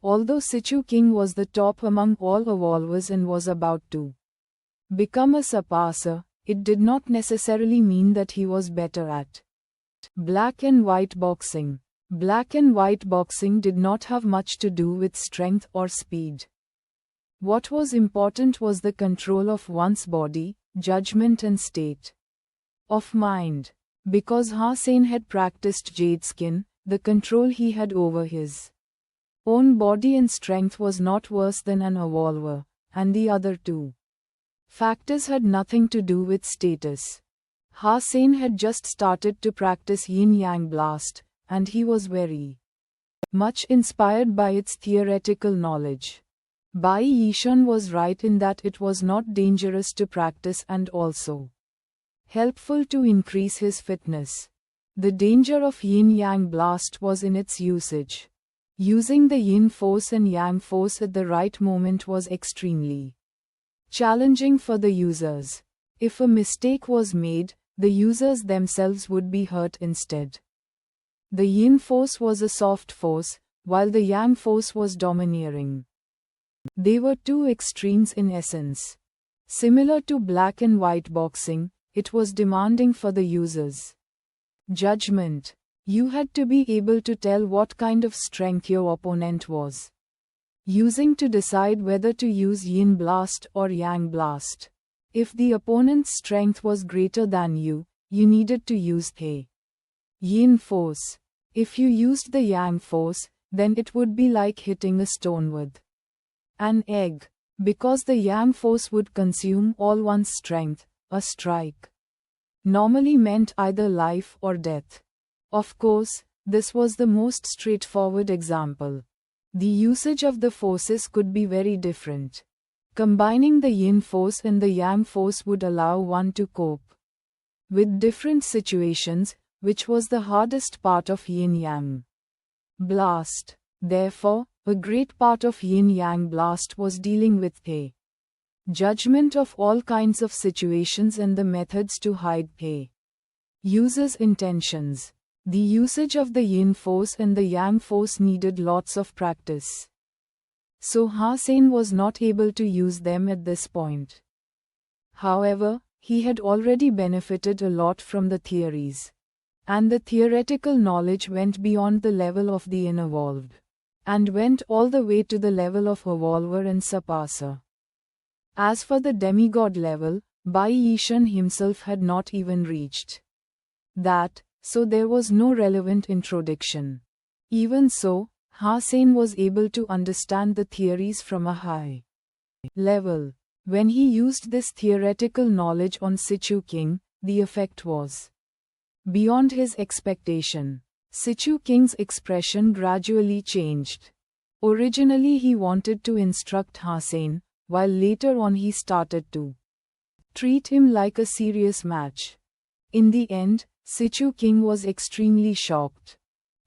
Although Sichu King was the top among all evolvers and was about to become a surpasser, it did not necessarily mean that he was better at black and white boxing. Black and white boxing did not have much to do with strength or speed. What was important was the control of one's body, judgment and state of mind. Because Hussain had practiced jade skin, the control he had over his own body and strength was not worse than an evolver, and the other two factors had nothing to do with status. Hussain had just started to practice yin-yang blast, and he was very much inspired by its theoretical knowledge. Bai Yishan was right in that it was not dangerous to practice and also helpful to increase his fitness. The danger of yin-yang blast was in its usage. Using the yin force and yang force at the right moment was extremely challenging for the users. If a mistake was made, the users themselves would be hurt instead. The yin force was a soft force, while the yang force was domineering. They were two extremes in essence. Similar to black and white boxing, it was demanding for the users' judgment. You had to be able to tell what kind of strength your opponent was using to decide whether to use yin blast or yang blast. If the opponent's strength was greater than you, you needed to use the yin force. If you used the yang force, then it would be like hitting a stone with an egg. Because the yang force would consume all one's strength, a strike normally meant either life or death. Of course, this was the most straightforward example. The usage of the forces could be very different. Combining the yin force and the yang force would allow one to cope with different situations, which was the hardest part of yin-yang blast. Therefore, a great part of yin-yang blast was dealing with the judgment of all kinds of situations and the methods to hide the user's intentions. The usage of the yin force and the yang force needed lots of practice. So Hussain was not able to use them at this point. However, he had already benefited a lot from the theories. And the theoretical knowledge went beyond the level of the unevolved, and went all the way to the level of evolver and surpasser. As for the demigod level, Bai Yishan himself had not even reached that, so there was no relevant introduction. Even so, Hussain was able to understand the theories from a high level. When he used this theoretical knowledge on Sichu King, the effect was beyond his expectation. Sichu King's expression gradually changed. Originally he wanted to instruct Hussain, while later on he started to treat him like a serious match. In the end, Sichu King was extremely shocked.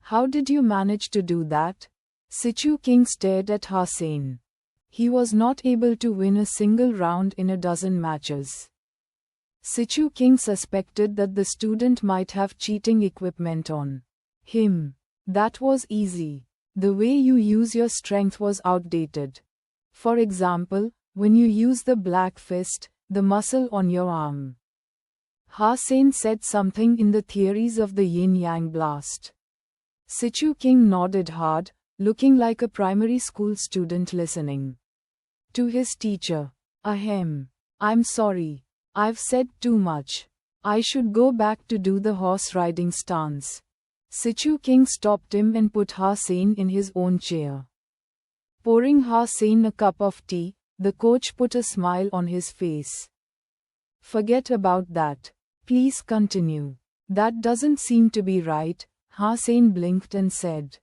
How did you manage to do that? Sichu King stared at Hussain. He was not able to win a single round in a dozen matches. Sichu King suspected that the student might have cheating equipment on him. That was easy. The way you use your strength was outdated. For example, when you use the black fist, the muscle on your arm. Hussain said something in the theories of the yin-yang blast. Sichu King nodded hard, looking like a primary school student listening to his teacher. Ahem. I'm sorry. I've said too much. I should go back to do the horse riding stance. Sichu King stopped him and put Hussain in his own chair. Pouring Hussain a cup of tea, the coach put a smile on his face. Forget about that. Please continue. That doesn't seem to be right. Hussain blinked and said.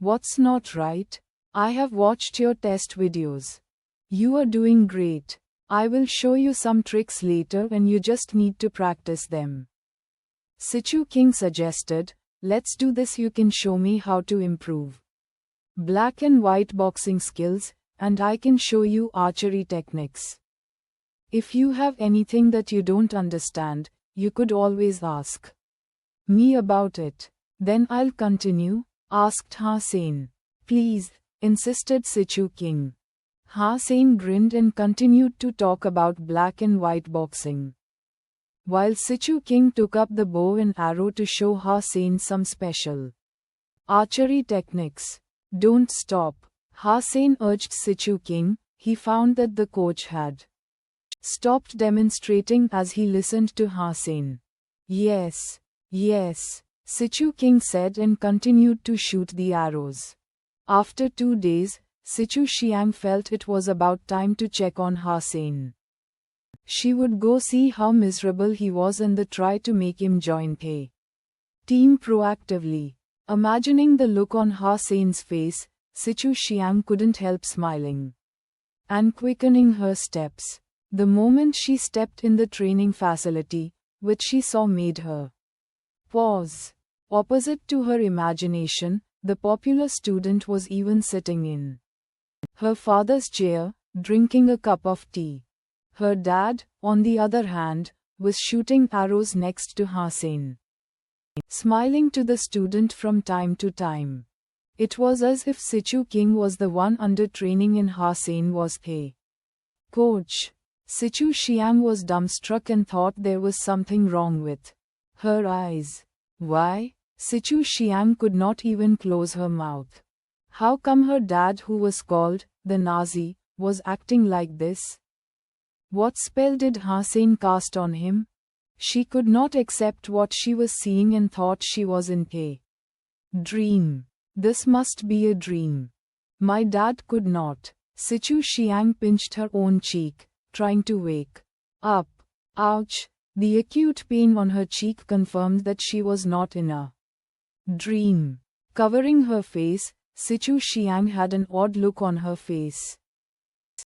What's not right? I have watched your test videos. You are doing great. I will show you some tricks later and you just need to practice them. Sichu King suggested, let's do this. You can show me how to improve black and white boxing skills, and I can show you archery techniques. If you have anything that you don't understand, you could always ask me about it. Then I'll continue, asked Hussain. Please, insisted Sichu King. Ha-Sein grinned and continued to talk about black and white boxing. While Sichu King took up the bow and arrow to show Ha-Sein some special archery techniques. Don't stop, Ha-Sein urged Sichu King. He found that the coach had stopped demonstrating as he listened to Ha-Sein. Yes, yes, Sichu King said and continued to shoot the arrows. After 2 days, Sichu Xiang felt it was about time to check on Ha-Sein. She would go see how miserable he was and try to make him join the team proactively. Imagining the look on Ha-Sein's face, Sichu Xiang couldn't help smiling and quickening her steps. The moment she stepped in the training facility, which she saw made her pause. Opposite to her imagination, the popular student was even sitting in her father's chair, drinking a cup of tea. Her dad, on the other hand, was shooting arrows next to Ha-Sein, smiling to the student from time to time. It was as if Sichu King was the one under training and Ha-Sein was the coach. Sichu Xiang was dumbstruck and thought there was something wrong with her eyes. Why? Sichu Xiang could not even close her mouth. How come her dad, who was called the Nazi, was acting like this? What spell did Ha-Sein cast on him? She could not accept what she was seeing and thought she was in a dream. This must be a dream. My dad could not. Sichu Xiang pinched her own cheek, trying to wake up. Ouch! The acute pain on her cheek confirmed that she was not in a dream. Covering her face, Sichu Xiang had an odd look on her face.